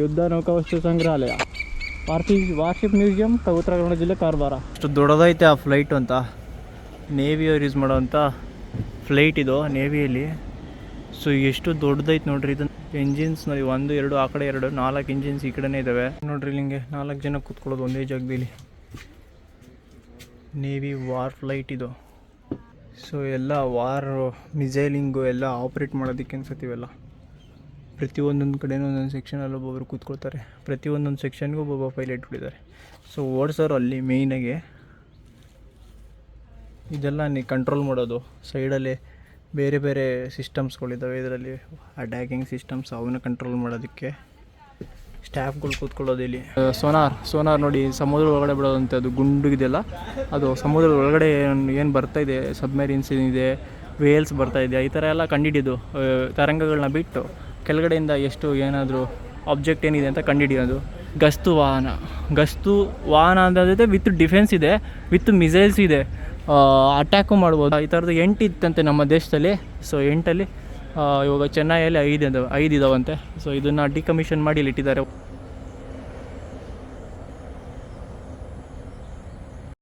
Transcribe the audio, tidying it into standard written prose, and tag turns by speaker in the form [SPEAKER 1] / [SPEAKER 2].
[SPEAKER 1] ಯುದ್ಧ ನೌಕಾವಸ್ತು ಸಂಗ್ರಹಾಲಯ, ವಾರ್ಷಿಪ್ ಮ್ಯೂಸಿಯಂ, ಉತ್ತರ ಕನ್ನಡ ಜಿಲ್ಲೆ, ಕಾರವಾರ. ಅಷ್ಟು ದೊಡ್ಡದೈತೆ ಆ ಫ್ಲೈಟು ಅಂತ. ನೇವಿಯವ್ರು ಯೂಸ್ ಮಾಡೋವಂಥ ಫ್ಲೈಟ್ ಇದು, ನೇವಿಯಲ್ಲಿ. ಸೊ ಎಷ್ಟು ದೊಡ್ಡದೈತೆ ನೋಡ್ರಿ ಇದು. ಎಂಜಿನ್ಸ್ ನೋಡಿ, 1, 2 ಆ ಕಡೆ 2, 4 ಇಂಜಿನ್ಸ್ ಈ ಕಡೆನೇ ಇದ್ದಾವೆ ನೋಡ್ರಿ. ಹಿಂಗೆ 4 ಜನ ಕೂತ್ಕೊಳ್ಳೋದು ಒಂದೇ ಜಾಗದಲ್ಲಿ. ನೇವಿ ವಾರ್ ಫ್ಲೈಟ್ ಇದು. ಸೊ ಎಲ್ಲ ವಾರ್ ಮಿಸೈಲಿಂಗು ಎಲ್ಲ ಆಪ್ರೇಟ್ ಮಾಡೋದಕ್ಕೆ ಅನ್ಸತ್ತೀವೆಲ್ಲ. ಪ್ರತಿಯೊಂದೊಂದು ಕಡೆನೂ ಒಂದೊಂದು ಸೆಕ್ಷನಲ್ಲಿ ಒಬ್ಬೊಬ್ರು ಕೂತ್ಕೊಳ್ತಾರೆ. ಪ್ರತಿಯೊಂದೊಂದು ಸೆಕ್ಷನ್ಗೂ ಒಬ್ಬೊಬ್ಬ ಪೈಲಟ್ ಬಿಟ್ಟಿದ್ದಾರೆ. ಸೊ ಓಡಿಸೋರು ಅಲ್ಲಿ ಮೇಯ್ನಾಗೆ ಇದೆಲ್ಲ ಕಂಟ್ರೋಲ್ ಮಾಡೋದು. ಸೈಡಲ್ಲಿ ಬೇರೆ ಬೇರೆ ಸಿಸ್ಟಮ್ಸ್ಗಳಿದ್ದಾವೆ ಇದರಲ್ಲಿ, ಅಟ್ಯಾಕಿಂಗ್ ಸಿಸ್ಟಮ್ಸ್, ಅವನ್ನ ಕಂಟ್ರೋಲ್ ಮಾಡೋದಕ್ಕೆ ಸ್ಟಾಫ್ಗಳು ಕೂತ್ಕೊಳ್ಳೋದು ಇಲ್ಲಿ. ಸೋನಾರ್ ನೋಡಿ, ಸಮುದ್ರ ಒಳಗಡೆ ಬಿಡೋದಂಥದ್ದು ಗುಂಡುಗಿದೆಯಲ್ಲ, ಅದು ಸಮುದ್ರದ ಒಳಗಡೆ ಏನು ಬರ್ತಾಯಿದೆ, ಸಬ್ಮೆರೀನ್ಸ್ ಏನಿದೆ, ವೇಲ್ಸ್ ಬರ್ತಾಯಿದೆ, ಈ ಥರ ಎಲ್ಲ ಕಂಡುಹಿಡಿಯೋದು. ತರಂಗಗಳನ್ನ ಬಿಟ್ಟು ಕೆಳಗಡೆಯಿಂದ ಎಷ್ಟು ಏನಾದರೂ ಆಬ್ಜೆಕ್ಟ್ ಏನಿದೆ ಅಂತ ಕಂಡುಹಿಡಿಯೋದು. ಗಸ್ತು ವಾಹನ ಅಂತ ವಿತ್ ಡಿಫೆನ್ಸ್ ಇದೆ, ವಿತ್ ಮಿಸೈಲ್ಸ್ ಇದೆ, ಅಟ್ಯಾಕು ಮಾಡ್ಬೋದು. ಈ ಥರದ್ದು 8 ಇತ್ತಂತೆ ನಮ್ಮ ದೇಶದಲ್ಲಿ. ಸೊ 8ಅಲ್ಲಿ ಇವಾಗ ಚೆನ್ನೈಯಲ್ಲಿ 5 ಇದಾವಂತೆ. ಸೊ ಇದನ್ನು ಡಿಕಮಿಷನ್ ಮಾಡಿ ಇಲ್ಲಿ ಇಟ್ಟಿದ್ದಾರೆ.